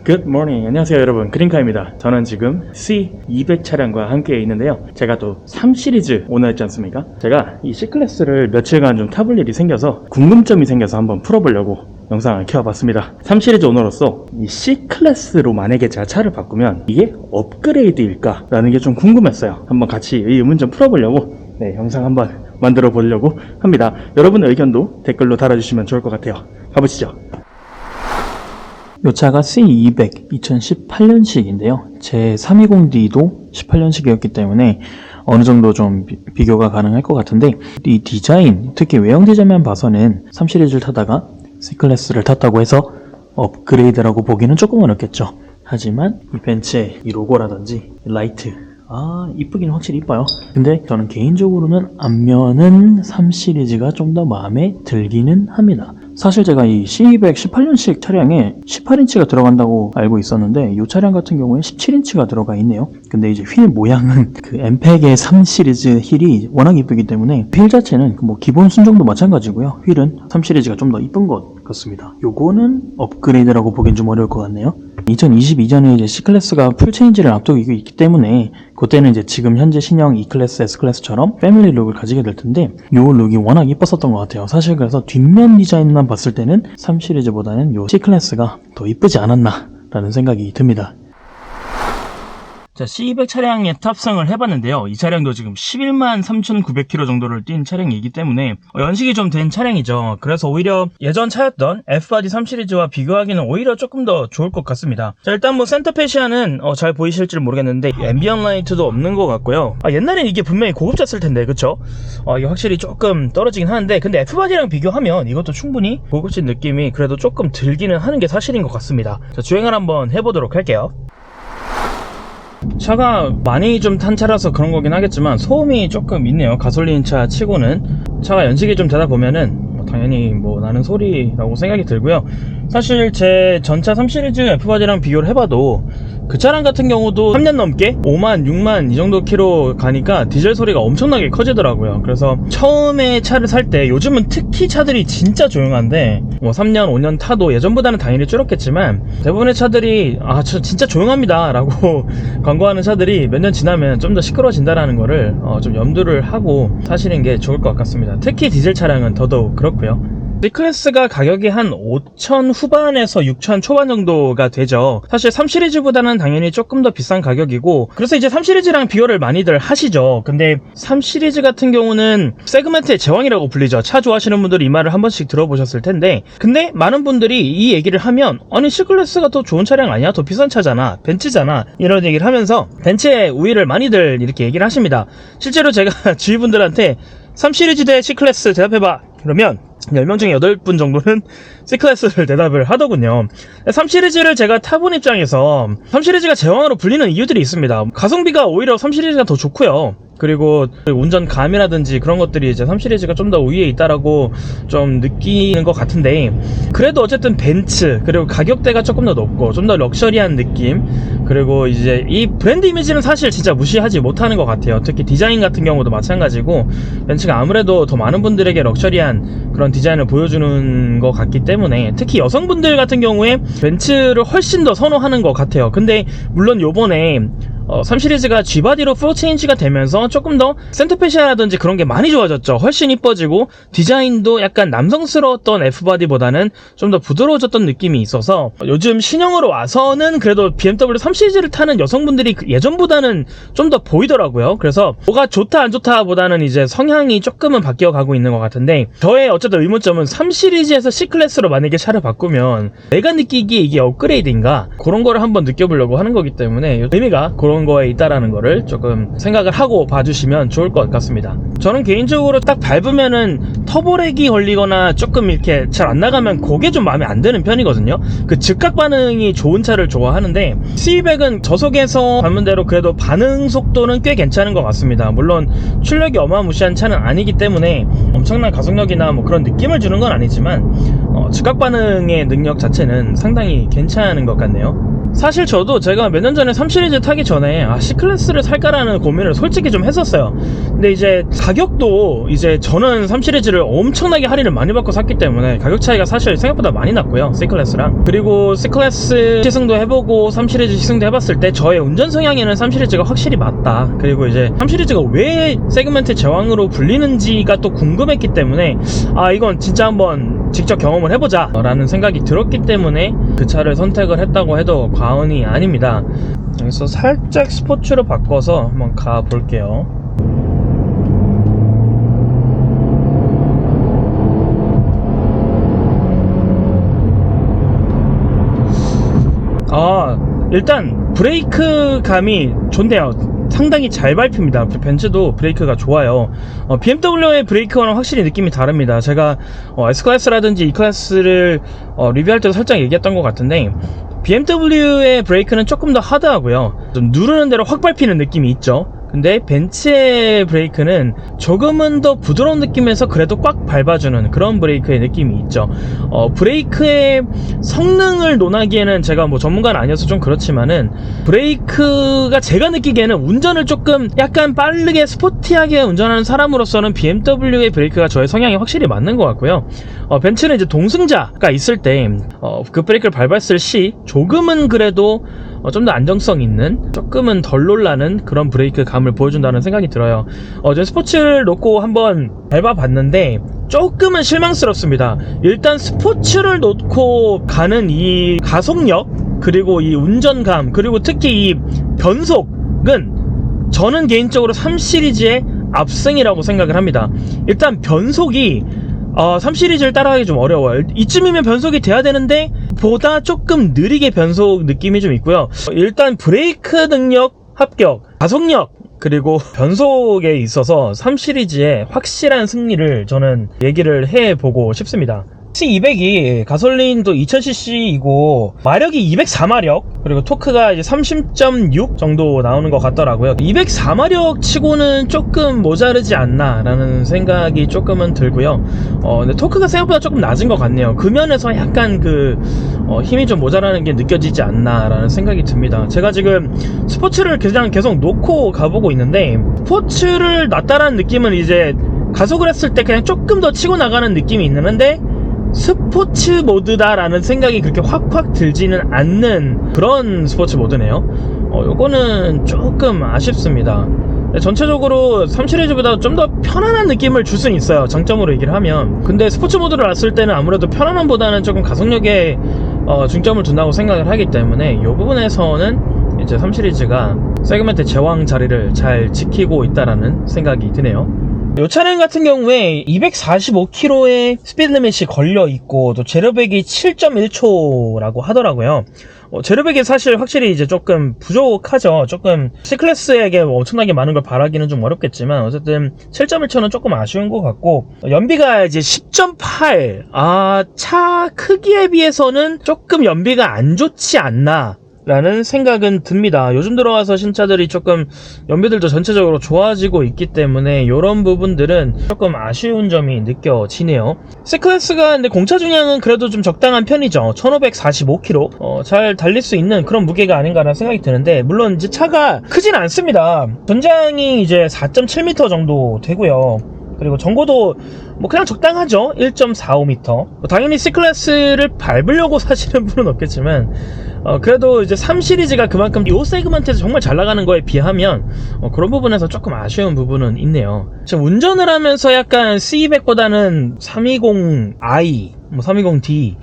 Good morning. 안녕하세요 여러분, 그린카입니다. 저는 지금 C200 차량과 함께 있는데요, 제가 또 3시리즈 오너였지 않습니까? 제가 이 C클래스를 며칠간 좀 타볼 일이 생겨서 궁금점이 생겨서 한번 풀어보려고 영상을 켜봤습니다. 3시리즈 오너로서 이 C클래스로 만약에 제가 차를 바꾸면 이게 업그레이드일까? 라는 게 좀 궁금했어요. 한번 같이 이 의문 좀 풀어보려고 영상 한번 만들어 보려고 합니다. 여러분의 의견도 댓글로 달아주시면 좋을 것 같아요. 가보시죠. 이 차가 C200 2018년식인데요. 제 320D도 18년식이었기 때문에 어느 정도 좀 비교가 가능할 것 같은데, 이 디자인, 특히 외형 디자인만 봐서는 3시리즈를 타다가 C클래스를 탔다고 해서 업그레이드라고 보기는 조금 어렵겠죠. 하지만 이 벤츠의 이 로고라든지 라이트, 이쁘긴 확실히 이뻐요. 근데 저는 개인적으로는 앞면은 3시리즈가 좀 더 마음에 들기는 합니다. 사실 제가 이 C200 18년식 차량에 18인치가 들어간다고 알고 있었는데, 이 차량 같은 경우에 17인치가 들어가 있네요. 근데 이제 휠 모양은 그 엠팩의 3시리즈 휠이 워낙 이쁘기 때문에 휠 자체는 뭐 기본 순정도 마찬가지고요. 휠은 3시리즈가 좀 더 이쁜 것 같습니다. 요거는 업그레이드라고 보기엔 좀 어려울 것 같네요. 2022년에 이제 C클래스가 풀체인지를 앞두고 있기 때문에 그때는 이제 지금 현재 신형 E클래스, S클래스처럼 패밀리 룩을 가지게 될 텐데, 요 룩이 워낙 이뻤었던 것 같아요. 사실 그래서 뒷면 디자인만 봤을 때는 3시리즈보다는 요 C클래스가 더 이쁘지 않았나 라는 생각이 듭니다. 자, C200 차량에 탑승을 해봤는데요. 이 차량도 지금 11만 3,900km 정도를 뛴 차량이기 때문에 연식이 좀 된 차량이죠. 그래서 오히려 예전 차였던 F-바디 3시리즈와 비교하기는 오히려 조금 더 좋을 것 같습니다. 자, 일단 뭐 센터 페시아는 잘 보이실지 모르겠는데 앰비언 라이트도 없는 것 같고요. 옛날엔 이게 분명히 고급졌을 텐데, 그쵸? 이게 확실히 조금 떨어지긴 하는데, 근데 F-바디랑 비교하면 이것도 충분히 고급진 느낌이 그래도 조금 들기는 하는 게 사실인 것 같습니다. 자, 주행을 한번 해보도록 할게요. 차가 많이 좀 탄 차라서 그런 거긴 하겠지만 소음이 조금 있네요. 가솔린 차 치고는. 차가 연식이 좀 되다 보면은 당연히 나는 소리라고 생각이 들고요. 사실 제 전차 3시리즈 F바디랑 비교를 해봐도 그 차량 같은 경우도 3년 넘게 5만, 6만 이 정도 키로 가니까 디젤 소리가 엄청나게 커지더라고요. 그래서 처음에 차를 살 때, 요즘은 특히 차들이 진짜 조용한데 3년, 5년 타도 예전보다는 당연히 줄었겠지만 대부분의 차들이 저 진짜 조용합니다 라고 광고하는 차들이 몇 년 지나면 좀 더 시끄러워진다라는 거를 좀 염두를 하고 타시는 게 좋을 것 같습니다. 특히 디젤 차량은 더더욱 그렇고요. C클래스가 가격이 한 5천 후반에서 6천 초반 정도가 되죠. 사실 3시리즈보다는 당연히 조금 더 비싼 가격이고, 그래서 이제 3시리즈랑 비교를 많이들 하시죠. 근데 3시리즈 같은 경우는 세그멘트의 제왕이라고 불리죠. 차 좋아하시는 분들이 이 말을 한 번씩 들어보셨을 텐데, 근데 많은 분들이 이 얘기를 하면 아니 C클래스가 더 좋은 차량 아니야? 더 비싼 차잖아, 벤츠잖아, 이런 얘기를 하면서 벤츠의 우위를 많이들 이렇게 얘기를 하십니다. 실제로 제가 주위분들한테 3시리즈 대 C클래스 대답해봐 그러면 10명 중에 8분 정도는 C클래스를 대답을 하더군요. 3시리즈를 제가 타본 입장에서 3시리즈가 제왕으로 불리는 이유들이 있습니다. 가성비가 오히려 3시리즈가 더 좋고요. 그리고 운전감이라든지 그런 것들이 이제 3시리즈가 좀 더 우위에 있다라고 좀 느끼는 것 같은데, 그래도 어쨌든 벤츠, 그리고 가격대가 조금 더 높고 좀 더 럭셔리한 느낌, 그리고 이제 이 브랜드 이미지는 사실 진짜 무시하지 못하는 것 같아요. 특히 디자인 같은 경우도 마찬가지고, 벤츠가 아무래도 더 많은 분들에게 럭셔리한 그런 디자인을 보여주는 것 같기 때문에, 특히 여성분들 같은 경우에 벤츠를 훨씬 더 선호하는 것 같아요. 근데 물론 요번에 3시리즈가 G바디로 풀체인지가 되면서 조금 더 센터페시아라든지 그런 게 많이 좋아졌죠. 훨씬 이뻐지고 디자인도 약간 남성스러웠던 F바디보다는 좀 더 부드러워졌던 느낌이 있어서 요즘 신형으로 와서는 그래도 BMW 3시리즈를 타는 여성분들이 예전보다는 좀 더 보이더라고요. 그래서 뭐가 좋다 안 좋다 보다는 이제 성향이 조금은 바뀌어가고 있는 것 같은데, 저의 어쨌든 의문점은 3시리즈에서 C클래스로 만약에 차를 바꾸면 내가 느끼기에 이게 업그레이드인가, 그런 거를 한번 느껴보려고 하는 거기 때문에 의미가 그런 거에 있다라는 거를 조금 생각을 하고 봐주시면 좋을 것 같습니다. 저는 개인적으로 딱 밟으면은 터보렉이 걸리거나 조금 이렇게 잘 안 나가면 그게 좀 마음에 안 드는 편이거든요. 그 즉각 반응이 좋은 차를 좋아하는데, C200은 저속에서 밟는 대로 그래도 반응 속도는 꽤 괜찮은 것 같습니다. 물론 출력이 어마무시한 차는 아니기 때문에 엄청난 가속력이나 그런 느낌을 주는 건 아니지만 즉각 반응의 능력 자체는 상당히 괜찮은 것 같네요. 사실 저도 제가 몇 년 전에 3 시리즈 타기 전에 C클래스를 살까라는 고민을 솔직히 좀 했었어요. 근데 이제 가격도 이제 저는 3 시리즈를 엄청나게 할인을 많이 받고 샀기 때문에 가격 차이가 사실 생각보다 많이 났고요, C클래스랑. 그리고 C클래스 시승도 해보고 3 시리즈 시승도 해봤을 때 저의 운전 성향에는 3 시리즈가 확실히 맞다. 그리고 이제 3 시리즈가 왜 세그멘트 제왕으로 불리는지가 또 궁금했기 때문에 이건 진짜 한번 직접 경험을 해보자 라는 생각이 들었기 때문에 그 차를 선택을 했다고 해도 과언이 아닙니다. 여기서 살짝 스포츠로 바꿔서 한번 가볼게요. 일단 브레이크 감이 좋네요. 상당히 잘 밟힙니다. 벤츠도 브레이크가 좋아요. BMW의 브레이크와는 확실히 느낌이 다릅니다. 제가 S클래스라든지 E클래스를 리뷰할 때도 살짝 얘기했던 것 같은데, BMW의 브레이크는 조금 더 하드하고요, 좀 누르는 대로 확 밟히는 느낌이 있죠. 근데 벤츠의 브레이크는 조금은 더 부드러운 느낌에서 그래도 꽉 밟아주는 그런 브레이크의 느낌이 있죠. 브레이크의 성능을 논하기에는 제가 뭐 전문가는 아니어서 좀 그렇지만은, 브레이크가 제가 느끼기에는 운전을 조금 약간 빠르게 스포티하게 운전하는 사람으로서는 BMW의 브레이크가 저의 성향에 확실히 맞는 것 같고요. 벤츠는 이제 동승자가 있을 때 그 브레이크를 밟았을 시 조금은 그래도 좀 더 안정성 있는, 조금은 덜 놀라는 그런 브레이크 감을 보여준다는 생각이 들어요. 저 스포츠를 놓고 한번 밟아봤는데 조금은 실망스럽습니다. 일단 스포츠를 놓고 가는 이 가속력, 그리고 이 운전감, 그리고 특히 이 변속은 저는 개인적으로 3 시리즈의 압승이라고 생각을 합니다. 일단 변속이 3 시리즈를 따라가기 좀 어려워요. 이쯤이면 변속이 돼야 되는데 보다 조금 느리게 변속 느낌이 좀 있고요. 일단 브레이크 능력 합격, 가속력, 그리고 변속에 있어서 3 시리즈의 확실한 승리를 저는 얘기를 해보고 싶습니다. C200이 가솔린도 2000cc이고 마력이 204마력, 그리고 토크가 이제 30.6 정도 나오는 것 같더라고요. 204마력 치고는 조금 모자르지 않나 라는 생각이 조금은 들고요. 근데 토크가 생각보다 조금 낮은 것 같네요. 그 면에서 약간 힘이 좀 모자라는 게 느껴지지 않나 라는 생각이 듭니다. 제가 지금 스포츠를 그냥 계속 놓고 가보고 있는데, 스포츠를 놨다라는 느낌은 이제 가속을 했을 때 그냥 조금 더 치고 나가는 느낌이 있는데, 스포츠 모드다라는 생각이 그렇게 확확 들지는 않는 그런 스포츠 모드네요. 요거는 조금 아쉽습니다. 전체적으로 3 시리즈보다 좀 더 편안한 느낌을 줄 수는 있어요, 장점으로 얘기를 하면. 근데 스포츠 모드를 놨을 때는 아무래도 편안함보다는 조금 가속력에 중점을 둔다고 생각을 하기 때문에 이 부분에서는 이제 3 시리즈가 세그멘트 제왕 자리를 잘 지키고 있다라는 생각이 드네요. 이 차량 같은 경우에 245km의 스피드 리밋이 걸려 있고, 또 제로백이 7.1초라고 하더라고요. 제로백이 사실 확실히 이제 조금 부족하죠. 조금 C클래스에게 엄청나게 많은 걸 바라기는 좀 어렵겠지만, 어쨌든 7.1초는 조금 아쉬운 것 같고, 연비가 이제 10.8, 차 크기에 비해서는 조금 연비가 안 좋지 않나 라는 생각은 듭니다. 요즘 들어와서 신차들이 조금 연비들도 전체적으로 좋아지고 있기 때문에 이런 부분들은 조금 아쉬운 점이 느껴지네요. C클래스가 근데 공차 중량은 그래도 좀 적당한 편이죠. 1545km 잘 달릴 수 있는 그런 무게가 아닌가라는 생각이 드는데, 물론 이제 차가 크진 않습니다. 전장이 이제 4.7m 정도 되고요. 그리고 전고도 뭐 그냥 적당하죠. 1.45m. 당연히 C클래스를 밟으려고 사시는 분은 없겠지만, 그래도 이제 3 시리즈가 그만큼 이 세그먼트에서 정말 잘 나가는 거에 비하면 그런 부분에서 조금 아쉬운 부분은 있네요. 지금 운전을 하면서 약간 C200보다는 320i, 320d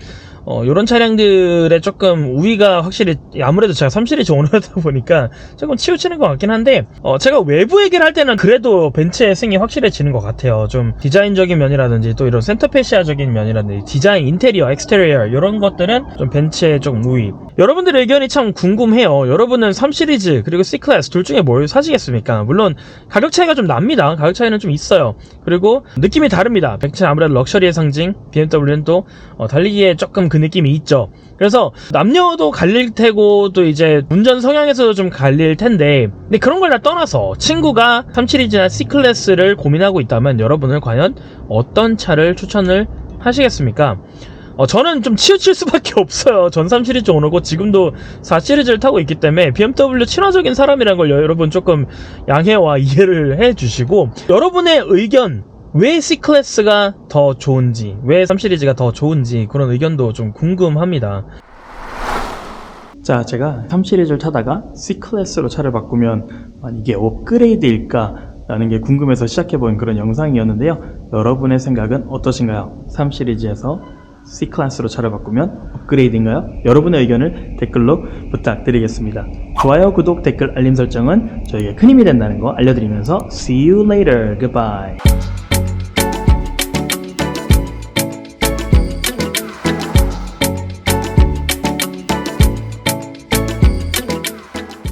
요런 차량들의 조금 우위가 확실히, 아무래도 제가 3 시리즈 오너다 보니까 조금 치우치는 것 같긴 한데, 제가 외부 얘기를 할 때는 그래도 벤츠의 승이 확실해지는 것 같아요. 좀 디자인적인 면이라든지 또 이런 센터페시아적인 면이라든지 디자인, 인테리어, 엑스테리어 이런 것들은 좀 벤츠의 좀 우위. 여러분들의 의견이 참 궁금해요. 여러분은 3 시리즈 그리고 C클래스 둘 중에 뭘 사시겠습니까? 물론 가격 차이가 좀 납니다. 가격 차이는 좀 있어요. 그리고 느낌이 다릅니다. 벤츠는 아무래도 럭셔리의 상징, BMW는 또 달리기에 조금 그 느낌이 있죠. 그래서 남녀도 갈릴 테고, 또 이제 운전 성향에서도 좀 갈릴 텐데, 근데 그런 걸 다 떠나서 친구가 3 시리즈나 C클래스를 고민하고 있다면 여러분은 과연 어떤 차를 추천을 하시겠습니까? 저는 좀 치우칠 수밖에 없어요. 전 3 시리즈 오너고 지금도 4 시리즈를 타고 있기 때문에 BMW 친화적인 사람이라는 걸 여러분 조금 양해와 이해를 해주시고, 여러분의 의견, 왜 C클래스가 더 좋은지, 왜 3 시리즈가 더 좋은지 그런 의견도 좀 궁금합니다. 자, 제가 3 시리즈를 타다가 C클래스로 차를 바꾸면 이게 업그레이드일까 라는 게 궁금해서 시작해본 그런 영상이었는데요. 여러분의 생각은 어떠신가요? 3 시리즈에서 C클래스로 차를 바꾸면 업그레이드인가요? 여러분의 의견을 댓글로 부탁드리겠습니다. 좋아요, 구독, 댓글, 알림 설정은 저에게 큰 힘이 된다는 거 알려드리면서 See you later. Goodbye.